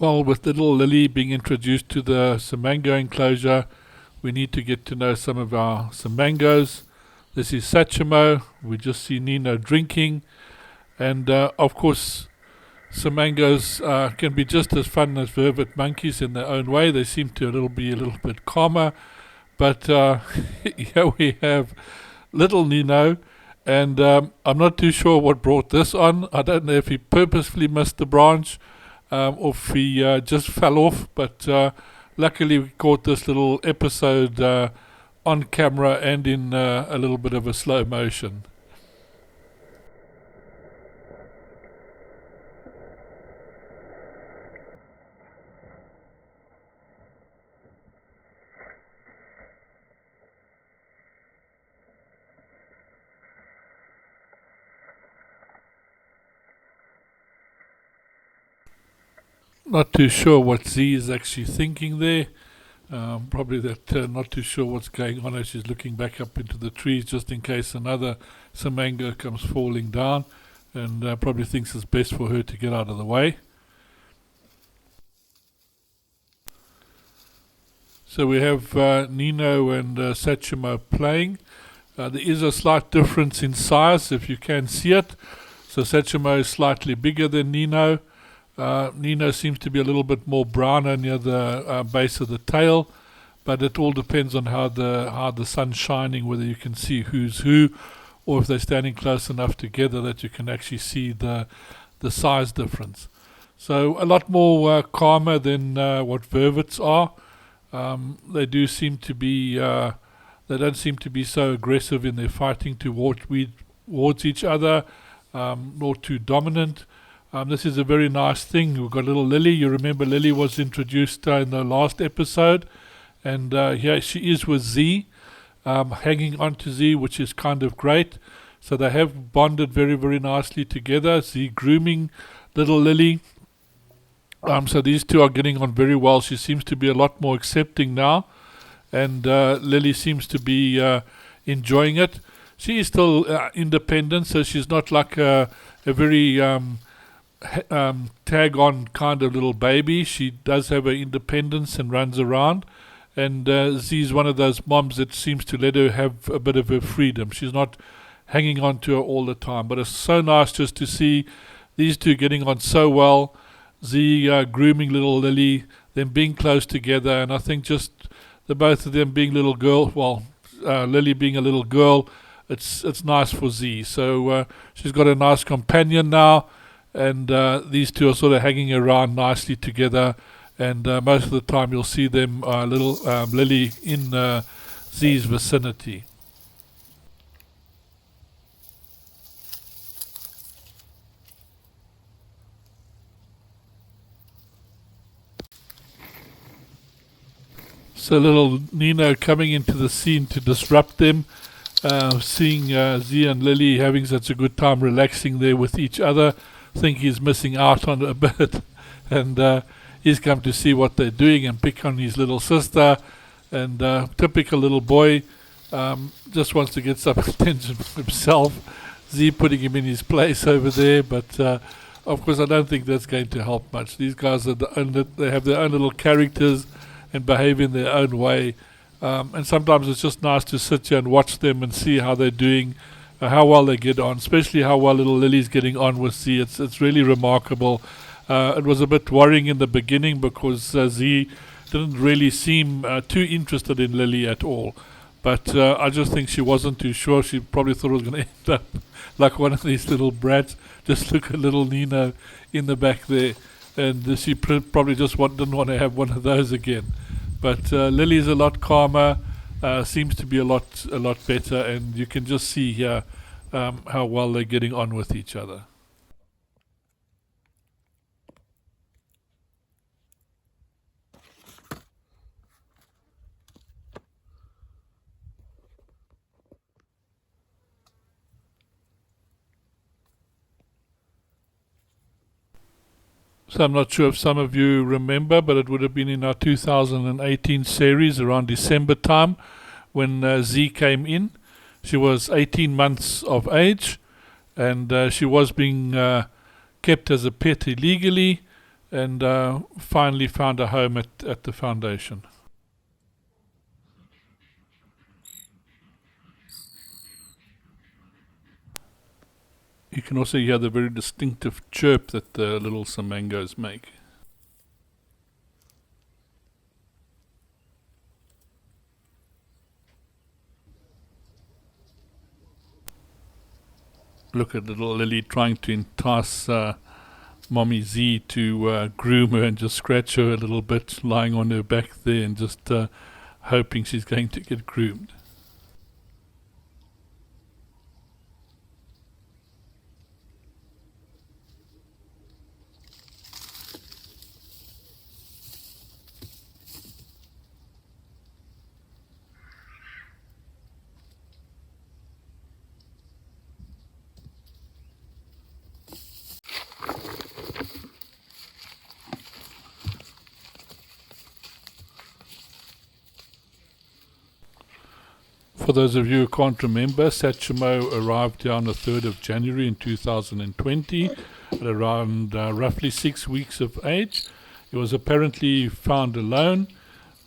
Well, with little Lili being introduced to the Samango enclosure, we need to get to know some of our Samangos. This is Sachimo. We just see Nino drinking. And of course, Samangos can be just as fun as Vervet Monkeys in their own way. They seem to be a little bit calmer. But here we have little Nino. And I'm not too sure what brought this on. I don't know if he purposefully missed the branch or if he just fell off. But luckily we caught this little episode on camera and in a little bit of a slow motion. Not too sure what Z is actually thinking there. Probably that not too sure what's going on as she's looking back up into the trees just in case another Samango comes falling down, and probably thinks it's best for her to get out of the way. So we have Nino and Sachimo playing. There is a slight difference in size if you can see it. So Sachimo is slightly bigger than Nino. Nino seems to be a little bit more browner near the base of the tail, but it all depends on how the sun's shining, whether you can see who's who, or if they're standing close enough together that you can actually see the size difference. So a lot more calmer than what Vervets are. They do seem to be they don't seem to be so aggressive in their fighting towards each other, nor too dominant. This is a very nice thing. We've got little Lili. You remember Lili was introduced in the last episode, and here she is with Z, hanging on to Z, which is kind of great. So they have bonded very, very nicely together. Z grooming little Lili. So these two are getting on very well. She seems to be a lot more accepting now, and Lili seems to be enjoying it. She is still independent, so she's not like a very tag on kind of little baby. She does have her independence and runs around, and Z's one of those moms that seems to let her have a bit of her freedom. She's not hanging on to her all the time, but it's so nice just to see these two getting on so well. Z grooming little Lili, them being close together, and I think just the both of them being little girl, Lili being a little girl, it's nice for Z. So she's got a nice companion now, and these two are sort of hanging around nicely together, and most of the time you'll see them little Lili in Z's vicinity. So little Nino coming into the scene to disrupt them, seeing Z and Lili having such a good time relaxing there with each other. Think he's missing out on a bit, and he's come to see what they're doing and pick on his little sister, and typical little boy, just wants to get some attention from himself. Z putting him in his place over there, but of course I don't think that's going to help much. These guys are they have their own little characters and behave in their own way, and sometimes it's just nice to sit here and watch them and see how they're doing, how well they get on, especially how well little Lili's getting on with Z. It's really remarkable. It was a bit worrying in the beginning because Z didn't really seem too interested in Lili at all, but I just think she wasn't too sure. She probably thought it was going to end up like one of these little brats. Just look at little Nino in the back there, and she probably just didn't want to have one of those again. But Lili's a lot calmer, seems to be a lot better, and you can just see here how well they're getting on with each other. So I'm not sure if some of you remember, but it would have been in our 2018 series around December time when Z came in. She was 18 months of age, and she was being kept as a pet illegally, and finally found a home at the foundation. You can also hear the very distinctive chirp that the little samangos make. Look at little Lili trying to entice Mommy Z to groom her and just scratch her a little bit, lying on her back there and just hoping she's going to get groomed. For those of you who can't remember, Satchmo arrived here on the 3rd of January in 2020 at around roughly 6 weeks of age. He was apparently found alone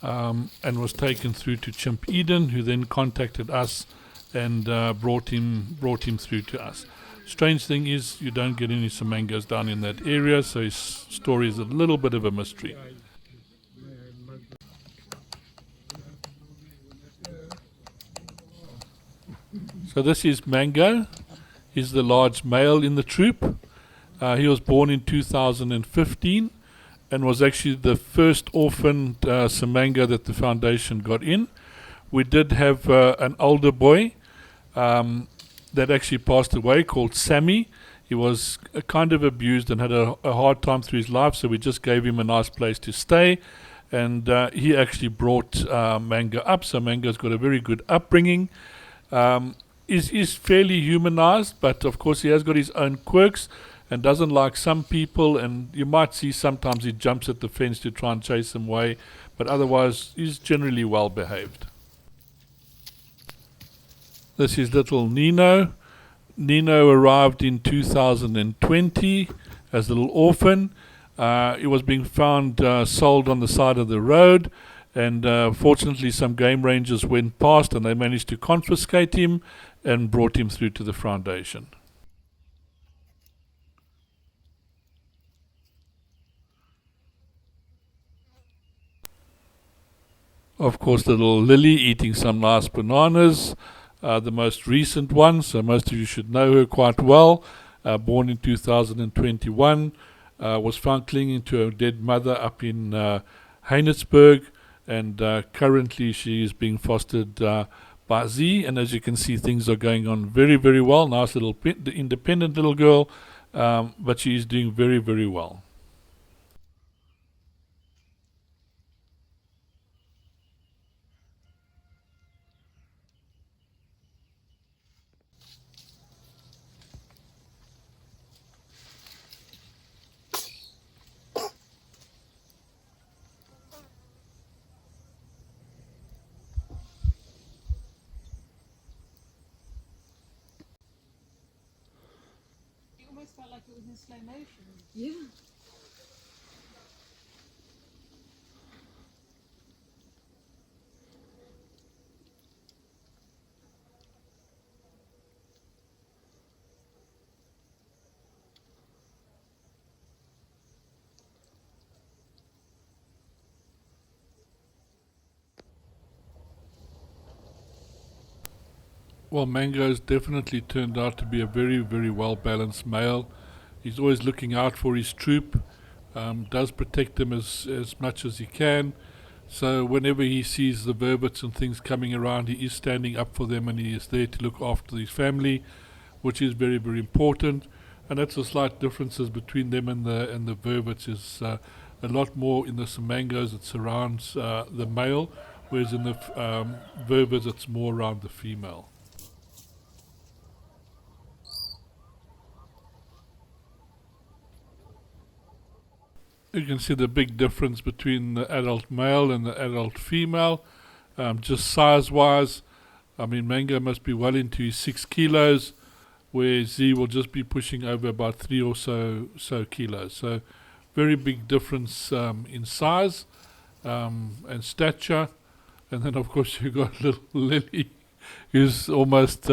and was taken through to Chimp Eden, who then contacted us and brought him through to us. Strange thing is, you don't get any samangos down in that area, so his story is a little bit of a mystery. So this is Mango. He's the large male in the troop. He was born in 2015 and was actually the first orphaned Samango that the foundation got in. We did have an older boy that actually passed away called Sammy. He was kind of abused and had a hard time through his life, so we just gave him a nice place to stay. And he actually brought Mango up, so Mango's got a very good upbringing. Is fairly humanized, but of course he has got his own quirks and doesn't like some people, and you might see sometimes he jumps at the fence to try and chase them away, but otherwise he's generally well behaved. This is little Nino. Nino arrived in 2020 as a little orphan. He was being found sold on the side of the road, and fortunately some game rangers went past and they managed to confiscate him and brought him through to the foundation. Of course, little Lili eating some nice bananas, the most recent one, so most of you should know her quite well. Born in 2021, was found clinging to her dead mother up in Heinesberg, and currently she is being fostered by Z, and as you can see, things are going on very, very well. Nice little independent little girl, but she is doing very, very well. It almost felt like it was in slow motion. Yeah. Well, Mango's definitely turned out to be a very, very well balanced male. He's always looking out for his troop, does protect them as much as he can. So whenever he sees the vervets and things coming around, he is standing up for them and he is there to look after his family, which is very, very important. And that's the slight differences between them and the vervets is a lot more in the Samangos it surrounds the male, whereas in the vervets it's more around the female. You can see the big difference between the adult male and the adult female, just size-wise. I mean, Mango must be well into his 6 kilos, where Z will just be pushing over about 3 or so kilos. So very big difference in size and stature. And then, of course, you got little Lili, who's almost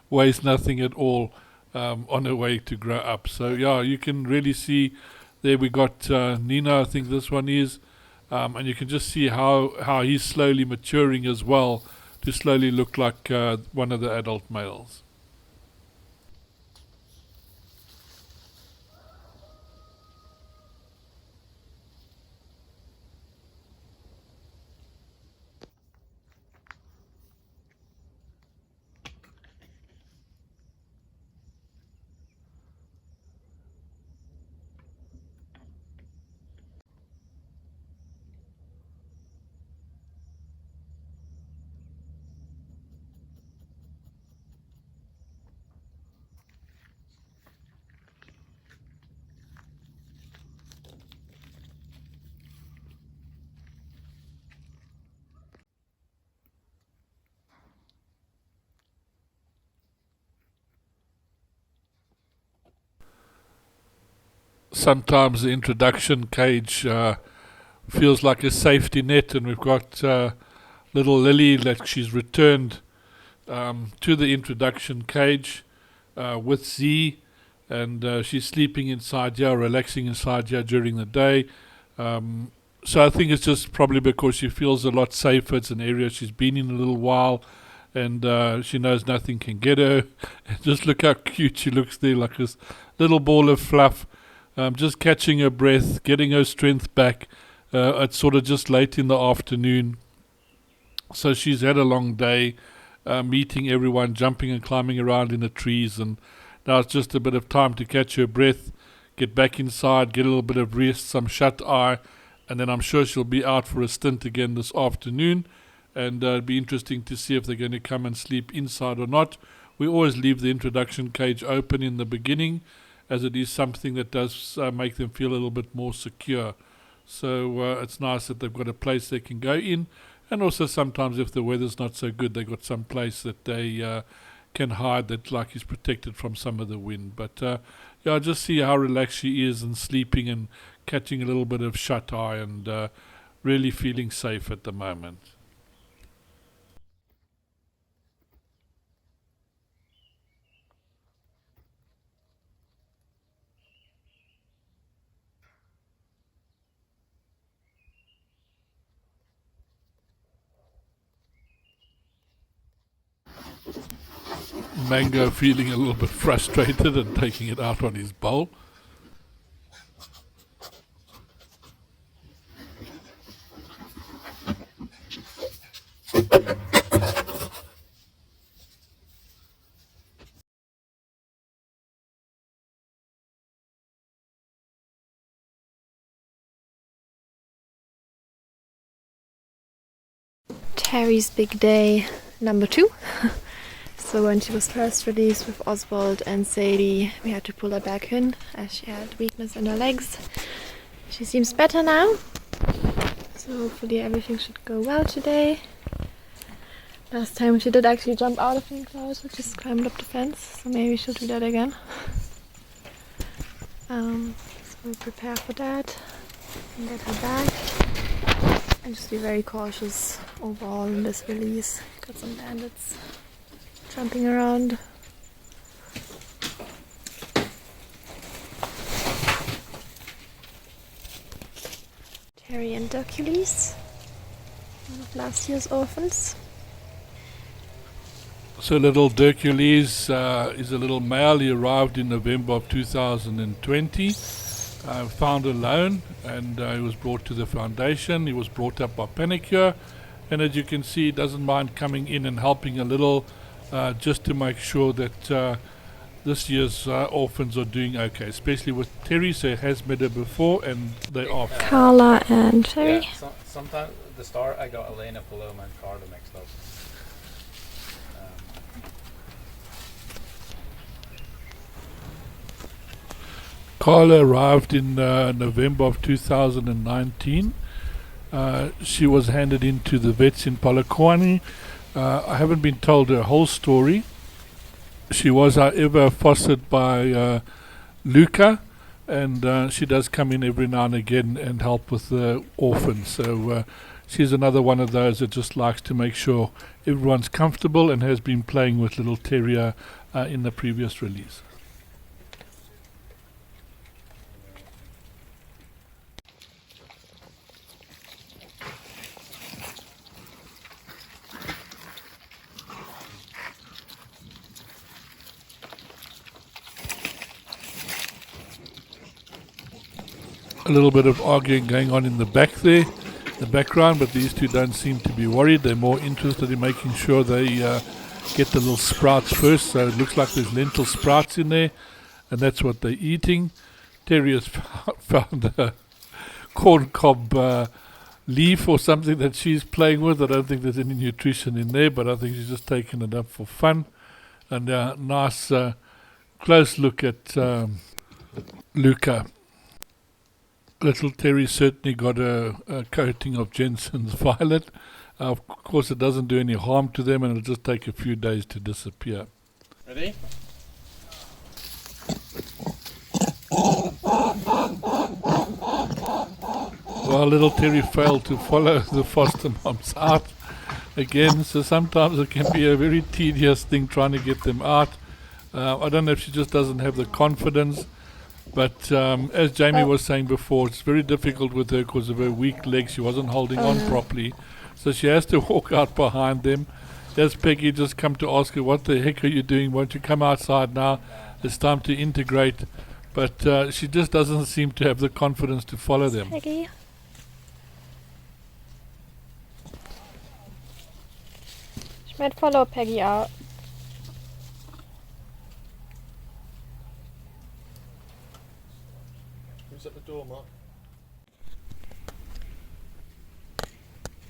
weighs nothing at all on her way to grow up. So, yeah, you can really see there we got Nina, I think this one is. And you can just see how he's slowly maturing as well to slowly look like one of the adult males. Sometimes the introduction cage feels like a safety net, and we've got little Lili that she's returned to the introduction cage with Z, and she's sleeping inside here, relaxing inside here during the day. So I think it's just probably because she feels a lot safer. It's an area she's been in a little while, and she knows nothing can get her. And just look how cute she looks there, like this little ball of fluff. Just catching her breath, getting her strength back. It's sort of just late in the afternoon. So she's had a long day, meeting everyone, jumping and climbing around in the trees. And now it's just a bit of time to catch her breath, get back inside, get a little bit of rest, some shut eye. And then I'm sure she'll be out for a stint again this afternoon. And it'll be interesting to see if they're going to come and sleep inside or not. We always leave the introduction cage open in the beginning, as it is something that does make them feel a little bit more secure. So it's nice that they've got a place they can go in, and also sometimes if the weather's not so good, they've got some place that they can hide that like is protected from some of the wind. But yeah, just see how relaxed she is and sleeping and catching a little bit of shut eye and really feeling safe at the moment. Mango feeling a little bit frustrated and taking it out on his bowl. Terry's big day number 2. So when she was first released with Oswald and Sadie, we had to pull her back in as she had weakness in her legs. She seems better now, so hopefully everything should go well today. Last time she did actually jump out of the enclosure, just climbed up the fence, so maybe she'll do that again. So we'll prepare for that and get her back. And just be very cautious overall in this release. Got some bandits jumping around. Terri and Hercules, one of last year's orphans. So little Hercules is a little male. He arrived in November of 2020. Found alone, and he was brought to the foundation. He was brought up by Panicure, and as you can see, he doesn't mind coming in and helping a little, just to make sure that this year's orphans are doing okay, especially with Terri. So he has met her before, and they are Carla and Terri. Yeah, sometimes at the start I got Elena, Paloma and Carla mixed up. Carla arrived in November of 2019. She was handed in to the vets in Polokwane. I haven't been told her whole story. She was, however, fostered by Luca, and she does come in every now and again and help with the orphan. So she's another one of those that just likes to make sure everyone's comfortable, and has been playing with little Terri in the previous release. A little bit of arguing going on in the back there, the background, but these two don't seem to be worried. They're more interested in making sure they get the little sprouts first. So it looks like there's lentil sprouts in there, and that's what they're eating. Terri has found a corn cob leaf or something that she's playing with. I don't think there's any nutrition in there, but I think she's just taking it up for fun. And a nice close look at Luca. Little Terri certainly got a coating of Jensen's violet. Of course, it doesn't do any harm to them, and it'll just take a few days to disappear. Ready? Well, little Terri failed to follow the foster moms out again, so sometimes it can be a very tedious thing trying to get them out. I don't know if she just doesn't have the confidence. But as Jamie was saying before, it's very difficult with her because of her weak legs. She wasn't holding on properly. So she has to walk out behind them. There's Peggy just come to ask her, what the heck are you doing? Won't you come outside now? It's time to integrate. But she just doesn't seem to have the confidence to follow them. Peggy. She might follow Peggy out. At the door, Mark.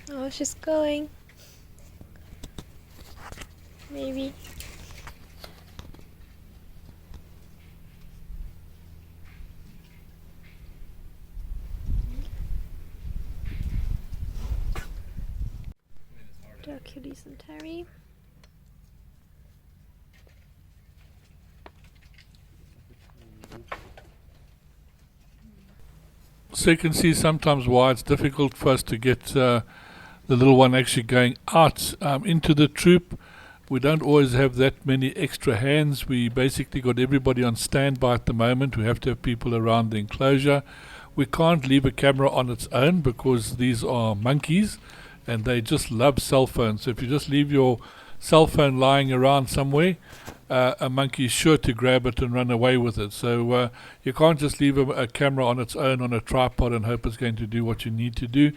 Oh, she's going. Maybe. Hercules and Terri. So you can see sometimes why it's difficult for us to get the little one actually going out into the troop. We don't always have that many extra hands. We basically got everybody on standby at the moment. We have to have people around the enclosure. We can't leave a camera on its own because these are monkeys and they just love cell phones. So if you just leave your cell phone lying around somewhere, a monkey is sure to grab it and run away with it. So you can't just leave a camera on its own on a tripod and hope it's going to do what you need to do.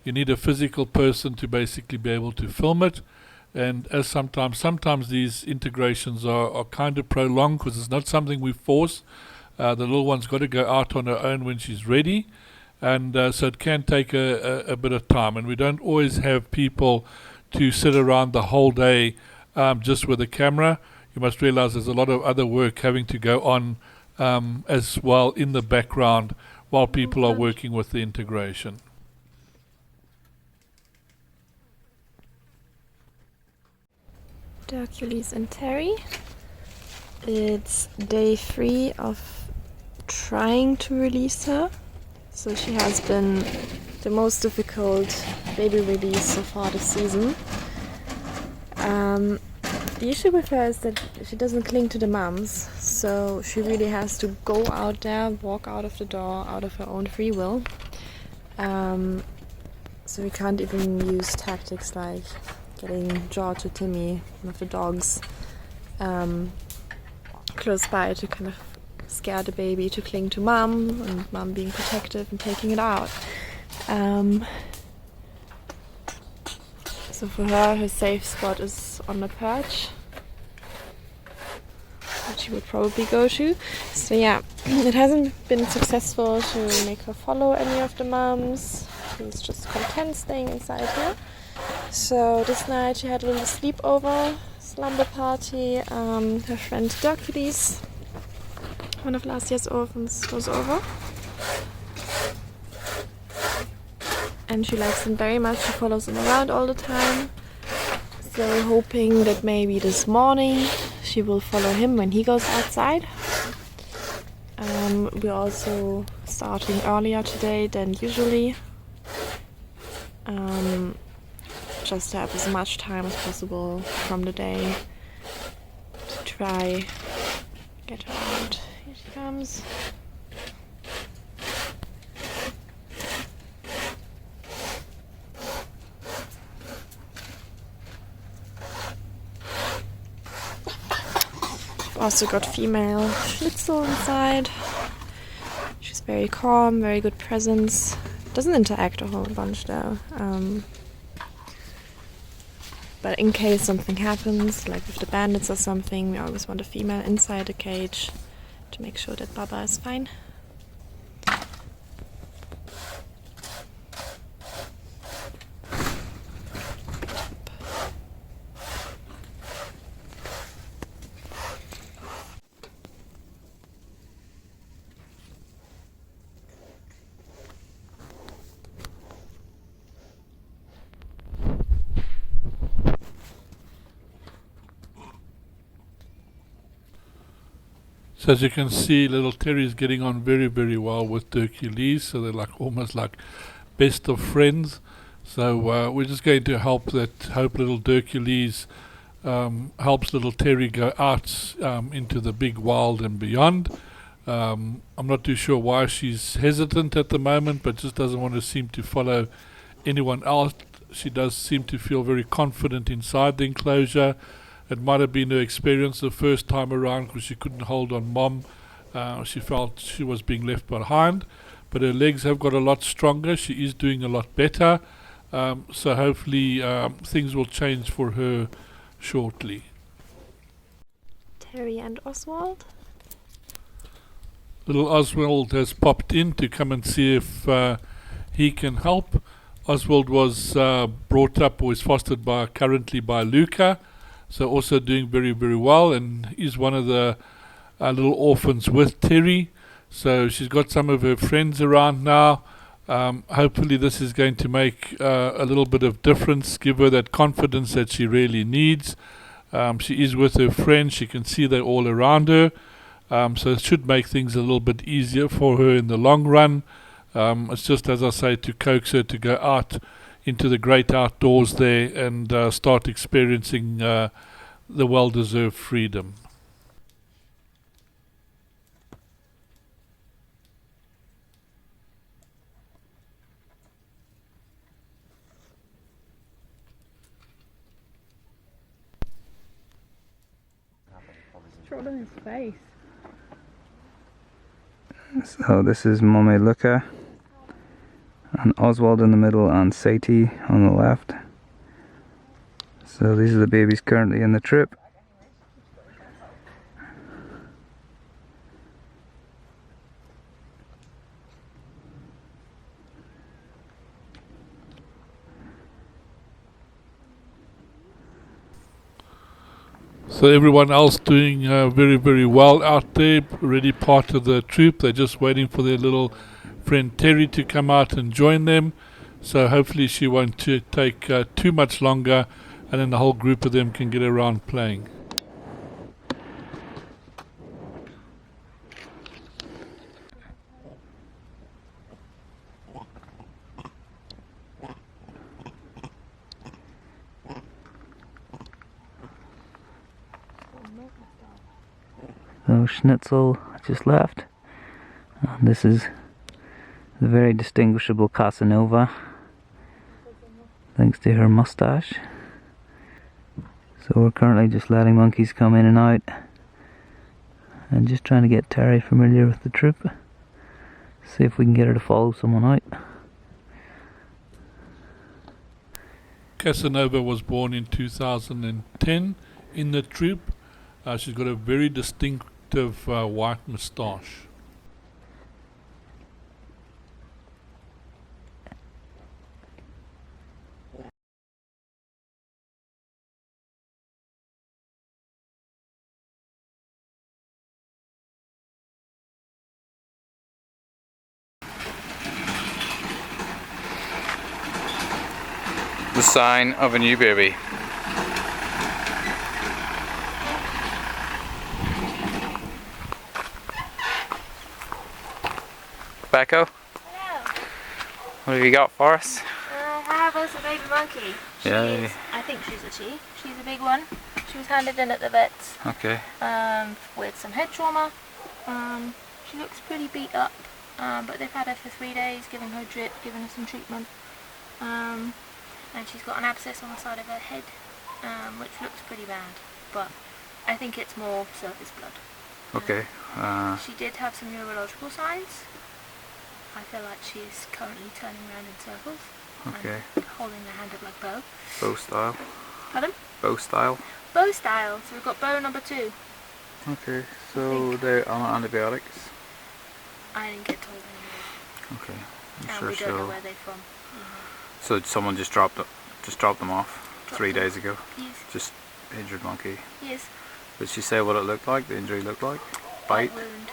You need a physical person to basically be able to film it. And as sometimes these integrations are kind of prolonged because it's not something we force. The little one's got to go out on her own when she's ready. And so it can take a bit of time. And we don't always have people to sit around the whole day just with a camera. You must realize there's a lot of other work having to go on as well in the background while people are working with the integration. Hercules and Terri. It's day 3 of trying to release her. So she has been the most difficult baby release so far this season. The issue with her is that she doesn't cling to the mums, so she really has to go out there, walk out of the door, out of her own free will. So we can't even use tactics like getting George or Timmy, one of the dogs, close by to kind of scare the baby to cling to mum, and mum being protective and taking it out. So for her safe spot is on the perch, which she would probably go to. So yeah, it hasn't been successful to make her follow any of the mums. She's just content staying inside here. So this night she had a little sleepover, slumber party. Her friend Hercules, one of last year's orphans, was over. And she likes him very much. She follows him around all the time. So we're hoping that maybe this morning she will follow him when he goes outside. We're also starting earlier today than usually, just to have as much time as possible from the day to try get her out. Here she comes. Also got female Schnitzel inside. She's very calm, very good presence. Doesn't interact a whole bunch though. But in case something happens, like with the bandits or something, we always want a female inside the cage to make sure that Baba is fine. So as you can see, little Terry is getting on very, very well with Hercules. So they're like almost like best of friends. So we're just going to hope little Hercules helps little Terry go out into the big wild and beyond. I'm not too sure why she's hesitant at the moment, but just doesn't want to seem to follow anyone else. She does seem to feel very confident inside the enclosure. It might have been her experience the first time around because she couldn't hold on Mom. She felt she was being left behind, but her legs have got a lot stronger. She is doing a lot better. So hopefully things will change for her shortly. Terri and Oswald. Little Oswald has popped in to come and see if he can help. Oswald was brought up or is fostered currently by Luca. So also doing very, very well, and is one of the little orphans with Terri. So she's got some of her friends around now. Hopefully this is going to make a little bit of difference, give her that confidence that she really needs. She is with her friends. She can see they're all around her. So it should make things a little bit easier for her in the long run. It's just, as I say, to coax her to go out into the great outdoors there and start experiencing the well-deserved freedom. Shot in his face. So this is Mommy Luca, and Oswald in the middle, and Sadie on the left. So these are the babies currently in the trip. So everyone else doing very, very well out there, already part of the troop. They're just waiting for their little friend Terri to come out and join them. So hopefully she won't take too much longer, and then the whole group of them can get around playing. So Schnitzel just left. And this is the very distinguishable Casanova, thanks to her mustache. So we're currently just letting monkeys come in and out, and just trying to get Terri familiar with the troop. See if we can get her to follow someone out. Casanova was born in 2010 in the troop. She's got a very distinctive white moustache. The sign of a new baby. Becco, Hello. what have you got for us? I have us a baby monkey. She Yay. is, I think she's a she. She's a big one. She was handed in at the vet's Okay. with some head trauma. She looks pretty beat up, but they've had her for 3 days, giving her drip, giving her some treatment. And she's got an abscess on the side of her head, which looks pretty bad, but I think it's more surface blood. Okay. She did have some neurological signs. I feel like she's currently turning around in circles. Okay. And holding the hand up like bow. Bow style. Pardon? Bow style. Bow style. So we've got bow number 2. Okay. So they're on antibiotics. I didn't get told anymore. Okay. And I'm we sure don't know so. where they're from. So someone just dropped them off 3 days ago. Yes. Just injured monkey. Yes. Did she say what it looked like? The injury looked like? Bite. Wound.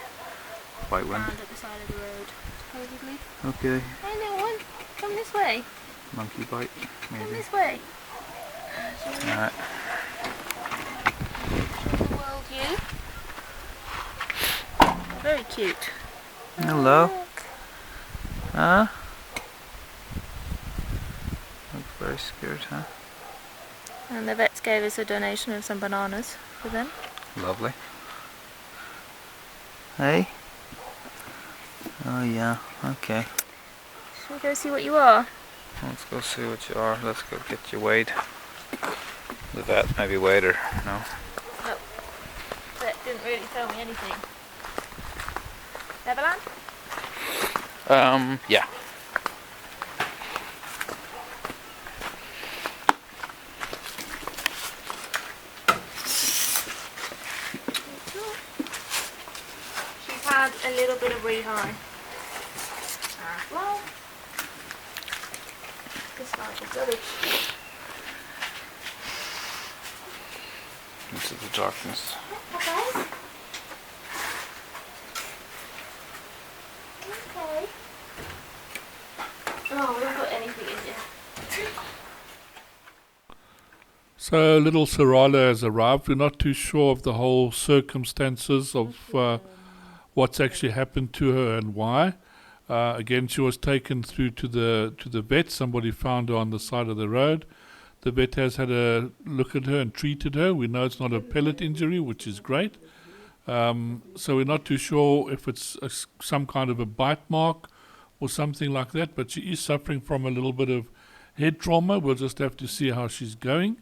Bite wound. Found at the side of the road, supposedly. Okay. Hey, no one. Come this way. Monkey bite. Come Maybe. this way. Alright. Show the world you. Very cute. Hello. Huh? Looks very scared, huh? And the vets gave us a donation of some bananas for them. Lovely. Hey? Oh yeah, okay. Shall we go see what you are? Let's go see what you are. Let's go get you weighed. The vet maybe weighed her, no? No. Vet didn't really tell me anything. Neverland? Yeah. She's had a little bit of rehab. Well, this life is rubbish. Into the darkness. Okay. Okay. Oh, we haven't got anything in here. So little Sarala has arrived. We're not too sure of the whole circumstances of what's actually happened to her and why. Again, she was taken through to the vet. Somebody found her on the side of the road. The vet has had a look at her and treated her. We know it's not a pellet injury, which is great. So we're not too sure if it's some kind of a bite mark or something like that, but she is suffering from a little bit of head trauma. We'll just have to see how she's going.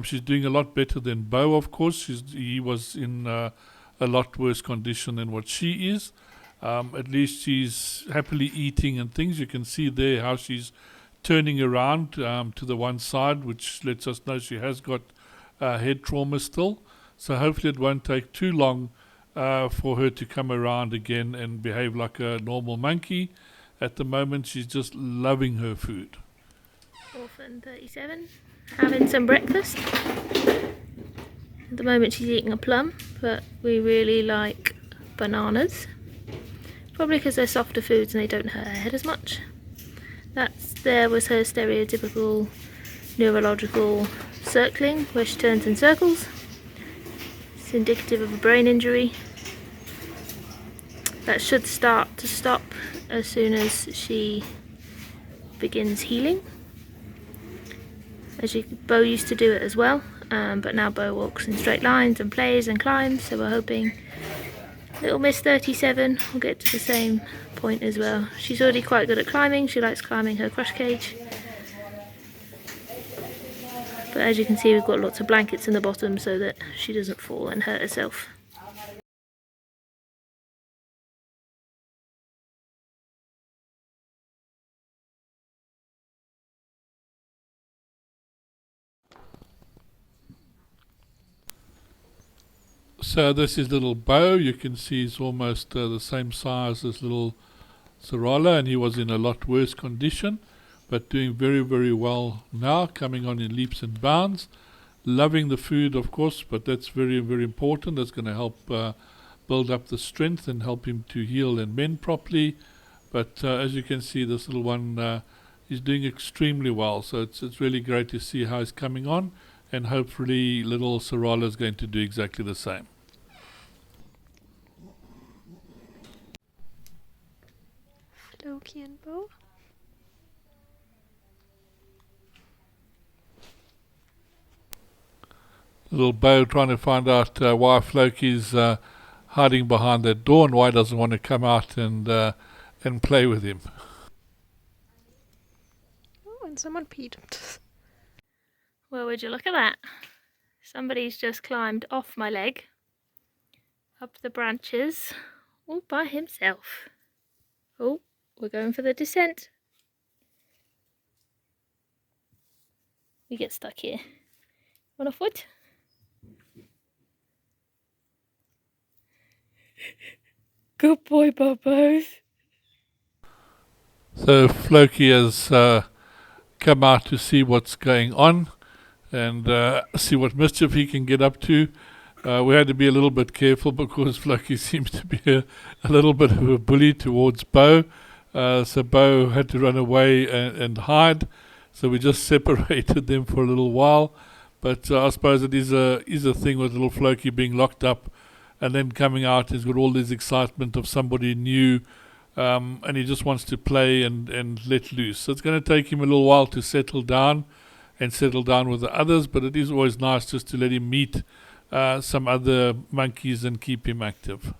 She's doing a lot better than Bo, of course. He was in a lot worse condition than what she is. At least she's happily eating and things. You can see there how she's turning around to the one side, which lets us know she has got head trauma still. So hopefully it won't take too long for her to come around again and behave like a normal monkey. At the moment, she's just loving her food. Orphan 37, having some breakfast. At the moment she's eating a plum, but we really like bananas. Probably because they're softer foods and they don't hurt her head as much. There was her stereotypical neurological circling, where she turns in circles. It's indicative of a brain injury. That should start to stop as soon as she begins healing. Bo used to do it as well, but now Bo walks in straight lines and plays and climbs, so we're hoping little Miss 37 will get to the same point as well. She's already quite good at climbing. She likes climbing her crush cage. But as you can see, we've got lots of blankets in the bottom so that she doesn't fall and hurt herself. So this is little Bo. You can see he's almost the same size as little Sarala, and he was in a lot worse condition, but doing very, very well now, coming on in leaps and bounds. Loving the food, of course, but that's very, very important. That's going to help build up the strength and help him to heal and mend properly. But as you can see, this little one is doing extremely well. So it's really great to see how he's coming on, and hopefully little Sarala is going to do exactly the same. Loki and Bo. Little Bo trying to find out why Floki's hiding behind that door and why he doesn't want to come out and play with him. Oh, and someone peed. Well, would you look at that? Somebody's just climbed off my leg, up the branches, all by himself. Oh, we're going for the descent. We get stuck here. On a foot. Good boy, Bubbles. So Floki has come out to see what's going on and see what mischief he can get up to. We had to be a little bit careful because Floki seems to be a little bit of a bully towards Bo. So Bo had to run away and hide. So we just separated them for a little while. But I suppose it is a thing with little Floki being locked up and then coming out. He's got all this excitement of somebody new. And he just wants to play and let loose. So it's going to take him a little while to settle down and settle down with the others, but it is always nice just to let him meet some other monkeys and keep him active.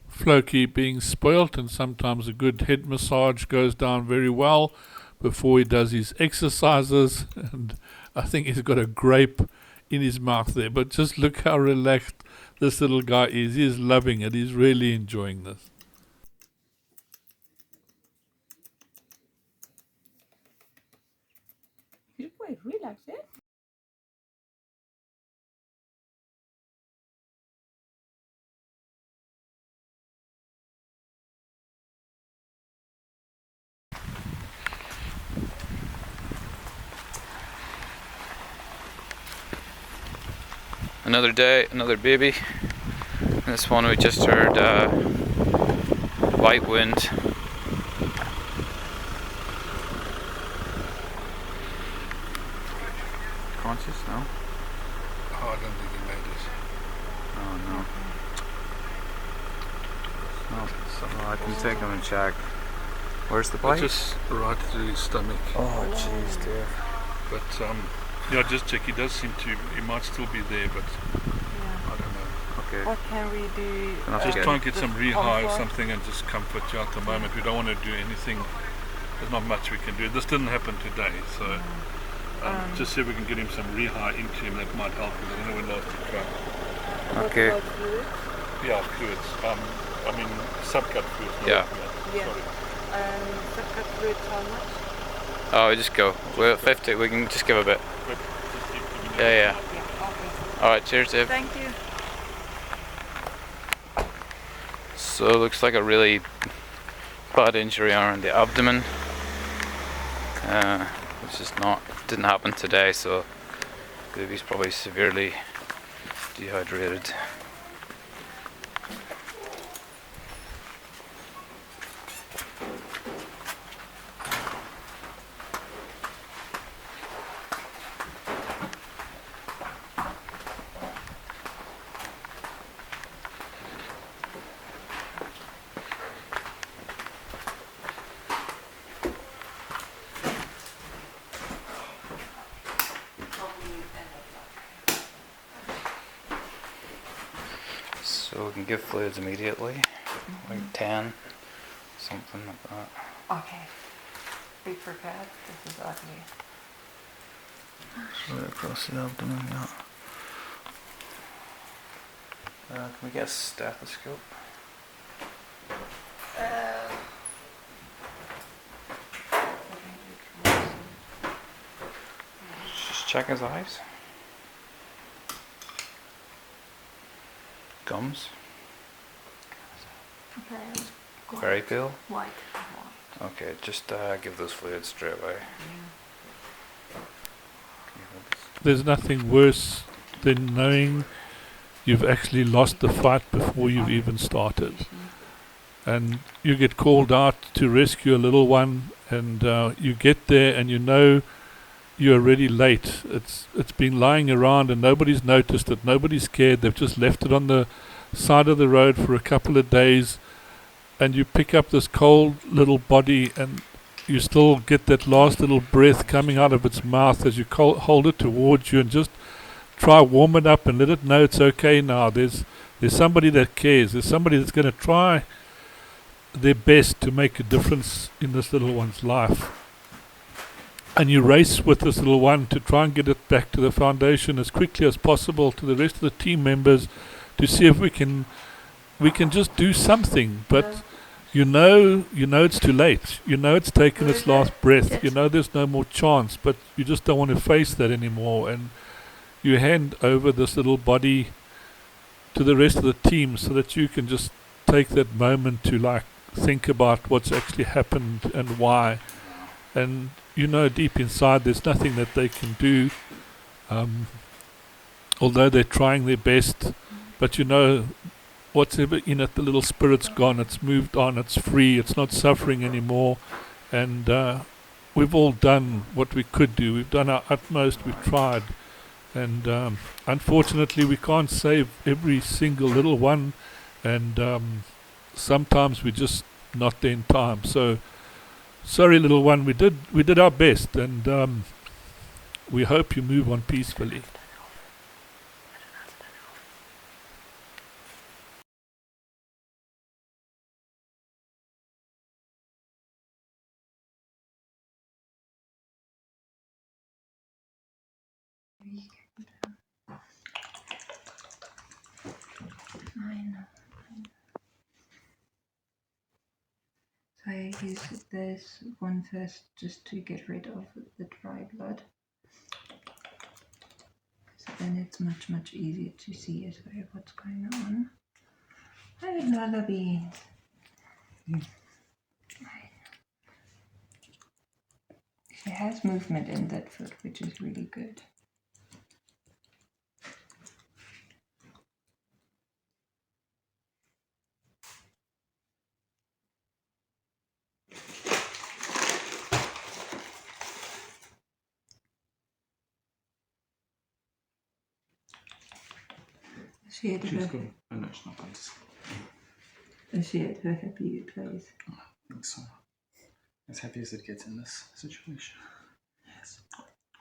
Floki being spoilt, and sometimes a good head massage goes down very well before he does his exercises, and I think he's got a grape in his mouth there, but just look how relaxed this little guy is. He's loving it. He's really enjoying this. Good boy, relax, eh? Another day, another baby. This one we just heard light wind. Conscious? No? Oh, I don't think he made it. Oh no. No, I can take him and check. Where's the bite? Just right through his stomach. Oh jeez, dear. But yeah, just check. He does seem to. He might still be there, but Yeah. I don't know. Okay. What can we do? Just try and get some rehab or comfort? something and just comfort you at the moment. We don't want to do anything. There's not much we can do. This didn't happen today, so just see if we can get him some rehab into him. That might help him. I don't know when last he tried. Okay. What about fluids? Yeah, fluids. I mean subcut fluids. not Yeah. fluids. Yeah. Sorry. Subcut fluids, how much? Oh, we just go. We're at 50. We can just give a bit. But just keep giving him- Yeah, yeah. Yeah, okay. All right. Cheers, Dave. Thank you. So it looks like a really bad injury around the abdomen, which is didn't happen today. So baby's probably severely dehydrated. So we can give fluids immediately, like 10, something like that. Okay. Be prepared. This is ugly. Right across the abdomen, yeah. Can we get a stethoscope? Just check his eyes. Gums. Okay. Very pale. White. Okay, just give those fluids straight away. Can you hold this? There's nothing worse than knowing you've actually lost the fight before you've even started. and you get called out to rescue a little one, and you get there and you know you're already late. It's been lying around and nobody's noticed it, nobody's cared, they've just left it on the side of the road for a couple of days, and you pick up this cold little body and you still get that last little breath coming out of its mouth as you hold it towards you, and just try warm it up and let it know it's okay now. There's somebody that cares. There's somebody that's going to try their best to make a difference in this little one's life. And you race with this little one to try and get it back to the foundation as quickly as possible, to the rest of the team members, to see if we can just do something. But you know it's too late. You know it's taken its last breath. You know there's no more chance, but you just don't want to face that anymore. And you hand over this little body to the rest of the team so that you can just take that moment to like think about what's actually happened and why. And you know deep inside there's nothing that they can do, although they're trying their best. But you know what's ever in it, the little spirit's gone, it's moved on, it's free, it's not suffering anymore. And we've all done what we could do. We've done our utmost, we've tried. And unfortunately we can't save every single little one, and sometimes we're just not there in time. So sorry little one, we did our best, and we hope you move on peacefully. I know. So I use this one first just to get rid of the dry blood. So then it's much easier to see as well what's going on. Hi, Lullaby. She has movement in that foot, which is really good. She had She's her, good. Oh no, it's not nice. she had her happy place. I think so. As happy as it gets in this situation. Yes.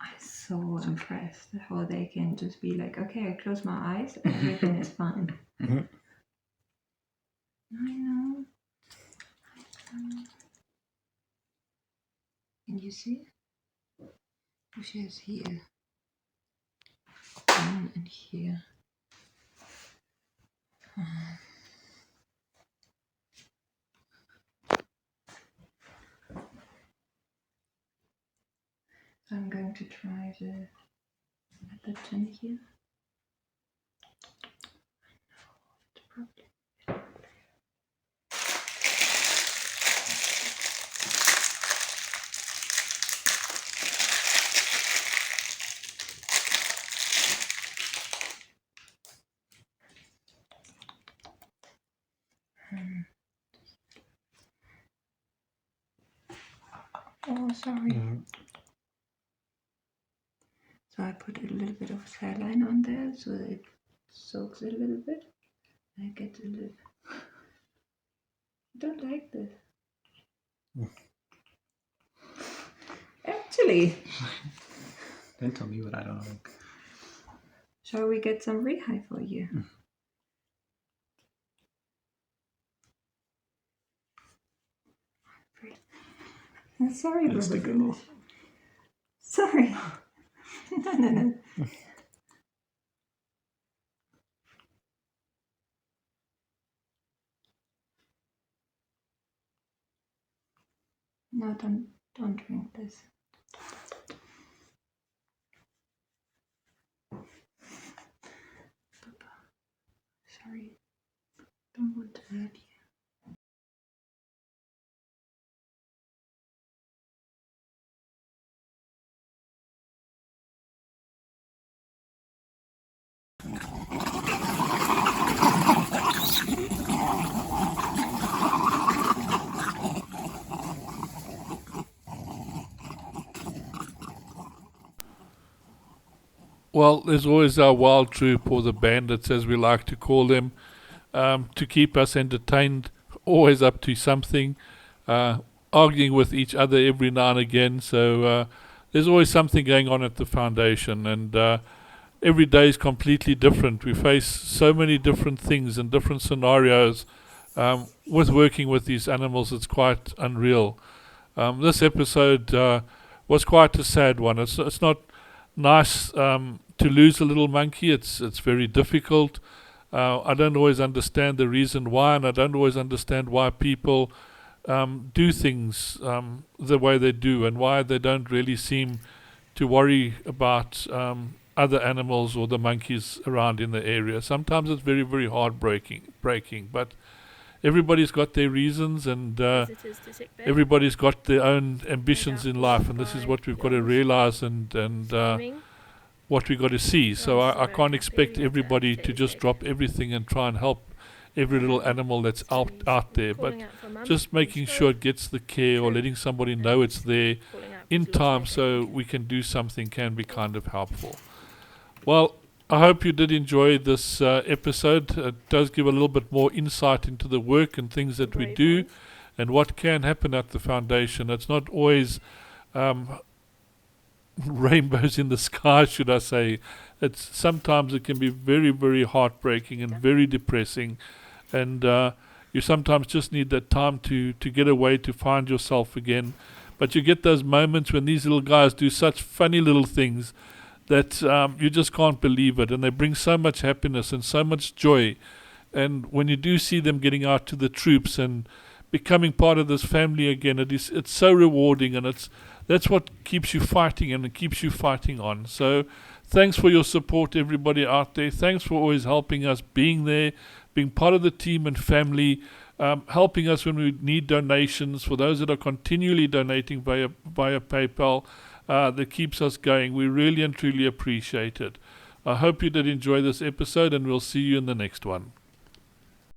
I'm so impressed how they can just be like, okay, I close my eyes, everything is fine. Mm-hmm. I know. Can you see? She has here. One and here. So I'm going to try at the chin here. It's probably oh, sorry. Mm-hmm. So I put a little bit of saline on there so that it soaks a little bit. I get a little. I don't like this. Actually, Don't tell me what I don't like. shall we get some rehab for you? I'm sorry, Let's Robert. stick it off. Sorry. No. No, don't drink this. Papa, sorry. Don't want to hurt you. Well, there's always our wild troop, or the bandits as we like to call them, to keep us entertained, always up to something, arguing with each other every now and again. So there's always something going on at the foundation, and every day is completely different. We face so many different things and different scenarios with working with these animals. It's quite unreal. This episode was quite a sad one. It's not nice to lose a little monkey. It's very difficult. I don't always understand the reason why, and I don't always understand why people do things the way they do, and why they don't really seem to worry about other animals or the monkeys around in the area. Sometimes it's very, very heartbreaking, but everybody's got their reasons, and everybody's got their own ambitions in life, and this is what we've got to realize and what we've got to see. So I can't expect everybody to just drop everything and try and help every little animal that's out there, but just making sure it gets the care, or letting somebody know it's there in time so we can do something, can be kind of helpful. Well, I hope you did enjoy this episode. It does give a little bit more insight into the work and things that we do and what can happen at the foundation. It's not always rainbows in the sky, should I say. Sometimes it can be very, very heartbreaking and very depressing, and you sometimes just need that time to get away, to find yourself again. But you get those moments when these little guys do such funny little things that you just can't believe it, and they bring so much happiness and so much joy. And when you do see them getting out to the troops and becoming part of this family again, it's so rewarding, and that's what keeps you fighting, and it keeps you fighting on. So thanks for your support, everybody out there. Thanks for always helping us, being there, being part of the team and family, helping us when we need donations. For those that are continually donating via PayPal, that keeps us going. We really and truly appreciate it. I hope you did enjoy this episode, and we'll see you in the next one.